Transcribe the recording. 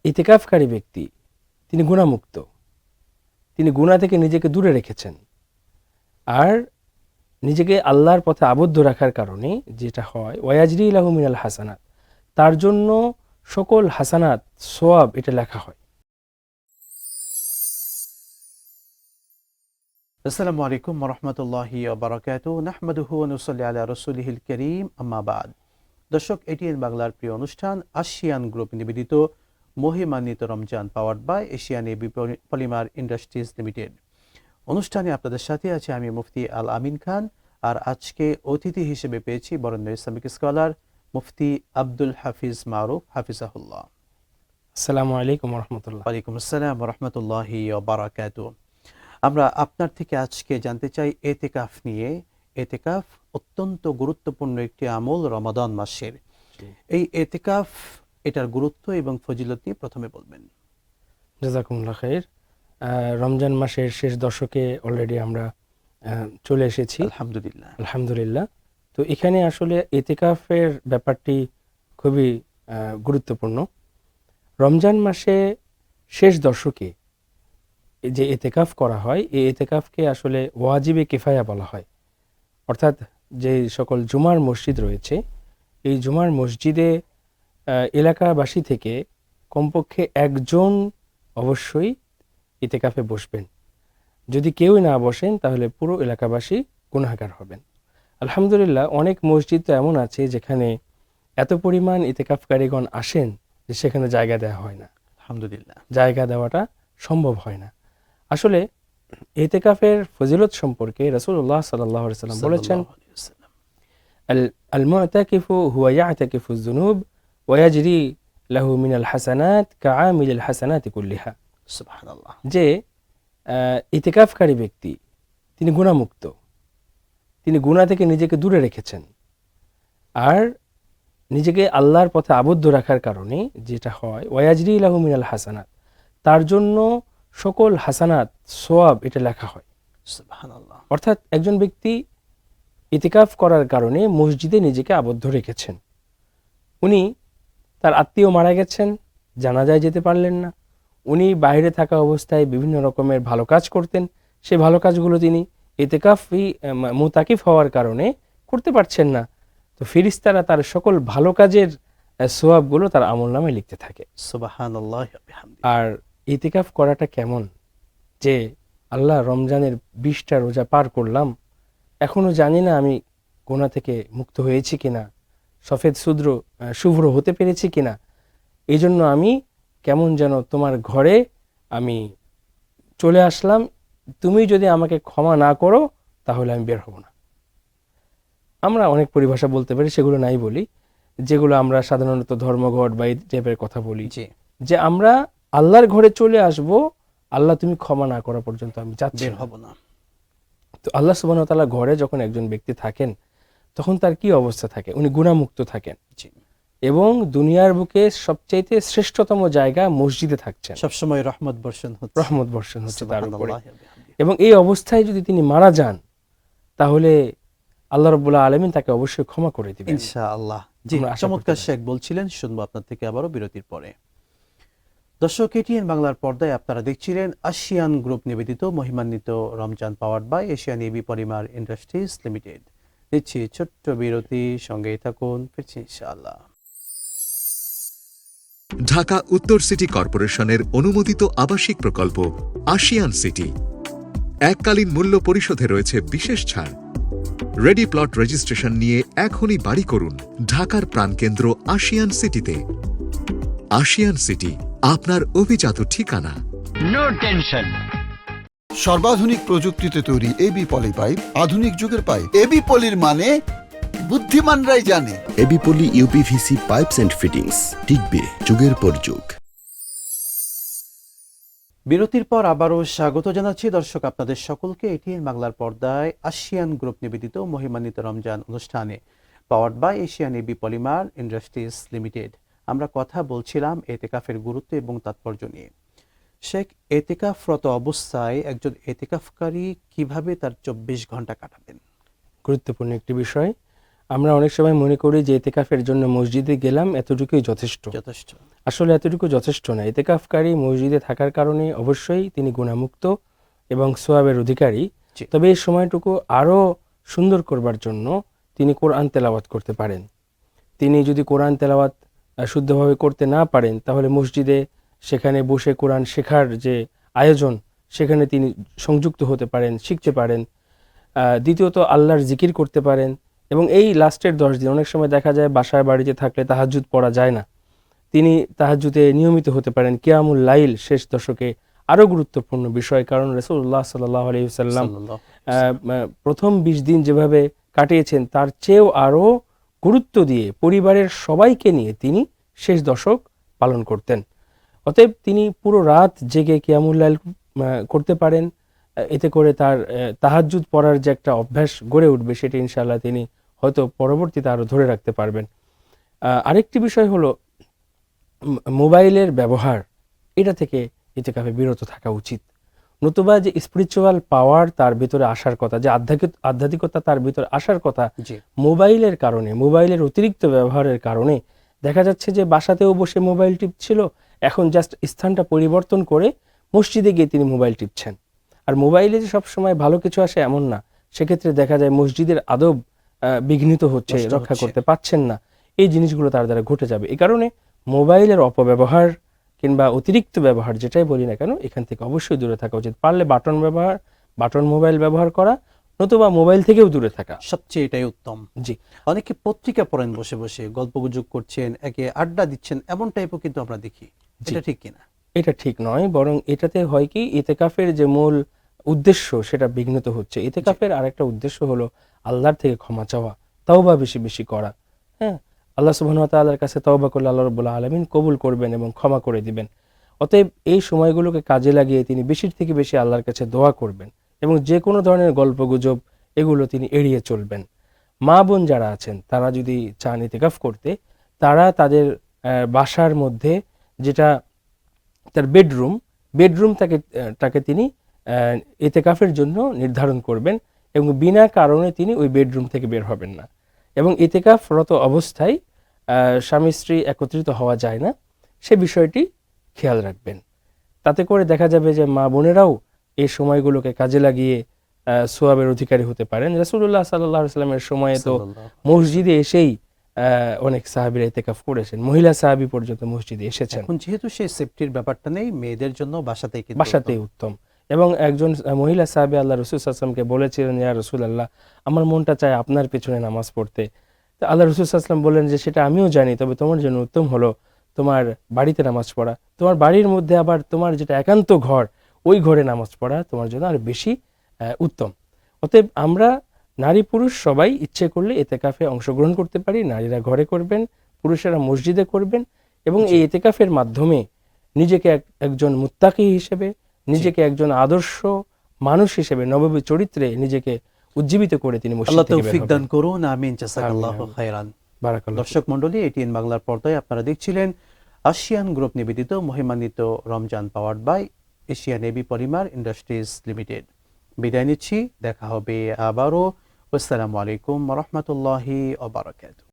ইতিকাফকারী ব্যক্তি তিনি গুনাহমুক্ত, তিনি গুনাহ থেকে নিজেকে দূরে রেখেছেন। আর নিজেকে আল্লাহর পথে আবদ্ধ রাখার কারণে যেটা হয়, ওয়াজরি লাহু মিনাল হাসানাত, তার জন্য সকল হাসানাত সওয়াব এটা লেখা হয়। আসসালামু আলাইকুম ওয়া রাহমাতুল্লাহি ওয়া বারাকাতুহু নাহমাদুহু ওয়া নুসাল্লি আলা রাসূলিহিল কারীম আম্মা বাদ। দর্শক, এটিএন বাংলার প্রিয় অনুষ্ঠান আসিয়ান গ্রুপ নিবেদিত মহিমান্বিত Ramzan powered by Asian AB polymer industries Limited অনুষ্ঠানে আপনাদের সাথে আছে আমি মুফতি আল আমিন খান। আর আজকে অতিথি হিসেবে পেয়েছি বরেণ্য ইসলামিক স্কলার মুফতি আব্দুল হাফিজ মারুফ হাফিজাহুল্লাহ। আসসালামু আলাইকুম ওয়া রাহমাতুল্লাহ। ওয়ালাইকুম আসসালাম ওয়া রাহমাতুল্লাহি ওয়া বারাকাতুহু। আমরা আপনার থেকে আজকে জানতে চাই এতেকাফ নিয়ে। এতেকাফ অত্যন্ত গুরুত্বপূর্ণ একটি আমল রমাদান মাসের। এই এতেকাফ, এটার গুরুত্ব এবং ফজিলত নিয়ে প্রথমে বলবেন। জাযাকুমুল্লাহ খাইর। রমজান মাসের শেষ দশকে অলরেডি আমরা চলে এসেছি, আলহামদুলিল্লাহ। আলহামদুলিল্লাহ। তো এখানে আসলে এতেকাফের ব্যাপারটি খুবই গুরুত্বপূর্ণ। রমজান মাসে শেষ দশকে যে এতেকাফ করা হয়, এই এতেকাফকে আসলে ওয়াজিবে কিফায়া বলা হয়। অর্থাৎ যে সকল জুমার মসজিদ রয়েছে, এই জুমার মসজিদে এলাকাবাসী থেকে কমপক্ষে একজন অবশ্যই ইতেকাফে বসবেন। যদি কেউই না বসেন তাহলে পুরো এলাকাবাসী গুনাহগার হবেন। আলহামদুলিল্লাহ, অনেক মসজিদ তো এমন আছে যেখানে এত পরিমাণ ইতেকাফকারীগণ আসেন যে সেখানে জায়গা দেওয়া হয় না। আলহামদুলিল্লাহ, জায়গা দেওয়াটা সম্ভব হয় না। আসলে ইতেকাফের ফজিলত সম্পর্কে রাসূলুল্লাহ সাল্লাল্লাহু আলাইহি ওয়াসাল্লাম বলেছেন, আল মুতাকিফু হুয়া ইয়াতাকিফু যুনুব ওয়া ইয়াজরি লাহু মিনাল হাসানাত কাআমিলিল হাসানাতি কুল্লিহা। সুবহানাল্লাহ। যে ইতিকাফকারী ব্যক্তি তিনি গুনাহমুক্ত, তিনি গুনাহ থেকে নিজেকে দূরে রেখেছেন। আর নিজেকে আল্লাহর পথে আবদ্ধ রাখার কারণে যেটা হয়, ওয়াজরি লাহু মিনাল হাসানাত, তার জন্য সকল হাসানাত সওয়াব এটা লেখা হয়। সুবহানাল্লাহ। অর্থাৎ একজন ব্যক্তি ইতিকাফ করার কারণে মসজিদে নিজেকে আবদ্ধ রেখেছেন। উনি তার আত্মীয় মারা গেছেন, জানাজায় যেতে পারলেন না। উনি বাইরে থাকা অবস্থায় বিভিন্ন রকমের ভালো কাজ করতেন, সেই ভালো কাজগুলো তিনি ইতিকাফি মুতাকিফ হওয়ার কারণে করতে পারছেন না। তো ফেরেশতারা তার সকল ভালো কাজের সওয়াবগুলো তার আমলনামায় লিখতে থাকে। সুবহানাল্লাহ ওয়া বিহামদিহি। আর ইতিকাফ করাটা কেমন, যে আল্লাহ রমজানের 20টা রোজা পার করলাম, এখনো জানি না আমি গুনাহ থেকে মুক্ত হয়েছি কিনা, সফেদ শুভ্র হতে পেরেছি কিনা। এই জন্য আমি কেমন যেন তোমার ঘরে আমি চলে আসলাম, তুমি যদি আমাকে ক্ষমা না করো তাহলে আমি বের হব না। আমরা অনেক পরিভাষা বলতে পারি, সেগুলো নাই বলি। যেগুলো আমরা সাধারণত ধর্মঘট বা এই টাইপের কথা বলি, যে আমরা আল্লাহর ঘরে চলে আসব, আল্লাহ তুমি ক্ষমা না করা পর্যন্ত আমি বের হব না। তো আল্লাহ সুবহানাহু ওয়া তাআলা ঘরে যখন একজন ব্যক্তি থাকেন, তখন তার কি অবস্থা থাকে? উনি গুনাহমুক্ত থাকেন এবং দুনিয়ার বুকে সবচাইতে শ্রেষ্ঠতম জায়গা মসজিদে থাকছেন, সবসময় রহমত বর্ষণ হচ্ছে তার উপরে। এবং এই অবস্থায় যদি তিনি মারা যান, তাহলে আল্লাহ রাব্বুল আলামিন তাকে অবশ্যই ক্ষমা করে দিবেন ইনশাআল্লাহ। জি, চমৎকার শেখ বলছিলেন। শুনবো আপনার থেকে আবারও বিরতির পরে। দর্শক, এটিএন বাংলার পর্দায় আপনারা দেখছিলেন আসিয়ান গ্রুপ নিবেদিত মহিমান্বিত Ramzan powered by Asian AB polymer industries Limited. দিচ্ছি ছোট্ট বিরতি, সঙ্গেই থাকুন, ফিরছি ইনশাআল্লাহ। ঢাকা উত্তর সিটি কর্পোরেশনের অনুমোদিত আবাসিক প্রকল্প আশিয়ান সিটি। এককালীন মূল্য পরিশোধে রয়েছে বিশেষ ছাড়। রেডি প্লট রেজিস্ট্রেশন নিয়ে এখনই বাড়ি করুন ঢাকার প্রাণকেন্দ্র আশিয়ান সিটিতে। আশিয়ান সিটি, আপনার অভিজাত ঠিকানা। No tension. সর্বাধুনিক প্রযুক্তিতে তৈরি এবি পলি পাইপ, আধুনিক যুগের পাইপ। এবি পলির মানে বুদ্ধিমানরাই জানে। AB Poly UPVC pipes and fittings, টিকবে যুগের পর যুগ। বিরতির পর আবারও স্বাগত জানাচ্ছি দর্শক আপনাদের সকলকে এটিএন বাংলার পর্দায় আসিয়ান গ্রুপ নিবেদিত মহিমান্বিত রমজান অনুষ্ঠানে powered by Asian AB polymer industries Limited. আমরা কথা বলছিলাম এতেকাফের গুরুত্ব এবং তাৎপর্য নিয়ে। শেখ, এতেকাফরত অবস্থায় একজন এতেকাফকারী কিভাবে তার 24 ঘন্টা কাটাবেন? গুরুত্বপূর্ণ একটি বিষয়। আমরা অনেক সময় মনে করি যে ইতিকাফের জন্য মসজিদে গেলাম এতটুকুই যথেষ্ট। যথেষ্ট। আসলে এতটুকু যথেষ্ট না। ইতিকাফকারী মসজিদে থাকার কারণে অবশ্যই তিনি গুনাহমুক্ত এবং সোয়াবের অধিকারী। জি। তবে এই সময়টুকু আরো সুন্দর করবার জন্য তিনি কোরআন তেলাওয়াত করতে পারেন। তিনি যদি কোরআন তেলাওয়াত শুদ্ধভাবে করতে না পারেন, তাহলে মসজিদে সেখানে বসে কোরআন শেখার যে আয়োজন, সেখানে তিনি সংযুক্ত হতে পারেন, শিখতে পারেন। দ্বিতীয়ত আল্লাহর জিকির করতে পারেন। এবং এই লাস্টের 10 দিন অনেক সময় দেখা যায় বাসায় বাড়িতে থাকলে তাহাজ্জুদ পড়া যায় না, তিনি তাহাজ্জুদে নিয়মিত হতে পারেন। কিয়ামুল লাইল শেষ দশকে আরো গুরুত্বপূর্ণ বিষয়, কারণ রাসূলুল্লাহ সাল্লাল্লাহু আলাইহি ওয়াসাল্লাম প্রথম 20 দিন যেভাবে কাটিয়েছেন তার চেয়েও আরো গুরুত্ব দিয়ে পরিবারের সবাইকে নিয়ে তিনি শেষ দশক পালন করতেন। অতএব তিনি পুরো রাত জেগে কিয়ামুল লাইল করতে পারেন। এতে করে তার তাহাজ্জুদ পড়ার যে একটা অভ্যাস গড়ে উঠবে, সেটা ইনশাআল্লাহ তিনি হয়তো পরবর্তীতে আরো ধরে রাখতে পারবেন। আরেকটি বিষয় হলো মোবাইলের ব্যবহার, এটা থেকে ইতিকাফে বিরত থাকা উচিত। নতুবা যে স্পিরিচুয়াল পাওয়ার তার ভিতরে আসার কথা, যে আধ্যাত্মিকতা তার ভিতরে আসার কথা, মোবাইলের কারণে, মোবাইলের অতিরিক্ত ব্যবহারের কারণে দেখা যাচ্ছে যে বাসাতেও বসে মোবাইল টিপছিল, এখন জাস্ট স্থানটা পরিবর্তন করে মসজিদে গিয়ে তিনি মোবাইল টিপছেন। আর মোবাইলে যে সবসময় ভালো কিছু আসে এমন না, সেক্ষেত্রে দেখা যায় মসজিদের আদব বিঘ্নিত হচ্ছে, রক্ষা করতে পারছেন না। এই জিনিসগুলো তার দ্বারা ঘটে যাবে। এই কারণে মোবাইলের অপব্যবহার কিংবা অতিরিক্ত ব্যবহার, যেটাই বলি না কেন, এখান থেকে অবশ্যই দূরে থাকা উচিত। পারলে বাটন মোবাইল ব্যবহার করা, নতুবা মোবাইল থেকেও দূরে থাকা, সবচেয়ে এটাই উত্তম। জি। অনেকে পত্রিকা পড়েন বসে বসে, গল্পগুজব করছেন, একে আড্ডা দিচ্ছেন, এমন টাইপও কিন্তু আমরা দেখি। এটা ঠিক কিনা? এটা ঠিক নয়, বরং এটাতে হয় কি, ইতিকাফের যে মূল উদ্দেশ্য সেটা বিঘ্নিত হচ্ছে। ইতিকাফের আরেকটা উদ্দেশ্য হলো আল্লাহর থেকে ক্ষমা চাওয়া, তওবা বেশি বেশি করা। হ্যাঁ, আল্লাহ সুবহানাহু ওয়া তাআলার কাছে তওবা করলে আল্লাহ রাব্বুল আলামিন কবুল করবেন এবং ক্ষমা করে দিবেন। অতএব এই সময়গুলোকে কাজে লাগিয়ে তিনি বেশির থেকে বেশি আল্লাহর কাছে দোয়া করবেন এবং যে কোনো ধরনের গল্পগুজব এগুলো তিনি এড়িয়ে চলবেন। মা বোন যারা আছেন তারা যদি চান ইতিকাফ করতে, তারা তাদের বাসার মধ্যে যেটা তার বেডরুম তাকে তিনি ইতিকাফের জন্য নির্ধারণ করবেন এবং বিনা কারণে তিনি ওই বেডরুম থেকে বের হবেন না। এবং ইতিকাফরত অবস্থায় স্বামী স্ত্রী একত্রিত হওয়া যায় না, সে বিষয়টি খেয়াল রাখবেন। তাতে করে দেখা যাবে যে মা বোনেরাও এই সময়গুলোকে কাজে লাগিয়ে সোয়াবের অধিকারী হতে পারেন। রাসূলুল্লাহ সাল্লাল্লাহু আলাইহি ওয়াসাল্লামের সময়ে তো মসজিদে এসেই অনেক সাহাবীরা ইতিকাফ করেছেন, মহিলা সাহাবী পর্যন্ত মসজিদে এসেছেন। এখন যেহেতু সেই সেফটির ব্যাপারটা নেই, মেয়েদের জন্য বাসাতেই উত্তম। এবং একজন মহিলা সাহাবী আল্লাহ রাসূল সাল্লাল্লাহু আলাইহি ওয়াসাল্লামকে বলেছিলেন, ইয়া রাসূলুল্লাহ, আমার মনটা চায় আপনার পেছনে নামাজ পড়তে। তো আল্লাহ রাসূল সাল্লাল্লাহু আলাইহি ওয়াসাল্লাম বললেন যে সেটা আমিও জানি, তবে তোমার জন্য উত্তম হলো তোমার বাড়িতে নামাজ পড়া। তোমার বাড়ির মধ্যে আবার তোমার যেটা একান্ত ঘর, ওই ঘরে নামাজ পড়া তোমার জন্য আর বেশি উত্তম। অতএব আমরা নারী পুরুষ সবাই ইচ্ছে করলে ইতিকাফে অংশগ্রহণ করতে পারি। নারীরা ঘরে করবেন, পুরুষেরা মসজিদে করবেন এবং এই ইতিকাফের মাধ্যমে নিজেকে একজন মুত্তাকি হিসেবে, নিজেকে একজন আদর্শ মানুষ হিসেবে, নববী চরিত্রে নিজেকে উজ্জীবিত করে তিনি মসজিদ আল্লাহ থেকে বের তৌফিক হবেন। দান করুন, আমিন। জাযাকাল্লাহু খাইরান। বারাকাল্লাহ। দর্শক মণ্ডলী, এটিএন বাংলার পর্দায় আপনারা দেখছিলেন আসিয়ান গ্রুপ নিবেদিত মহিমান্বিত Ramzan powered by Asian AB polymer industries Limited. বিদায় নিচ্ছি, দেখা হবে আবারও। আসসালামু আলাইকুম ওয়া রাহমাতুল্লাহি ওয়া বারাকাতুহু।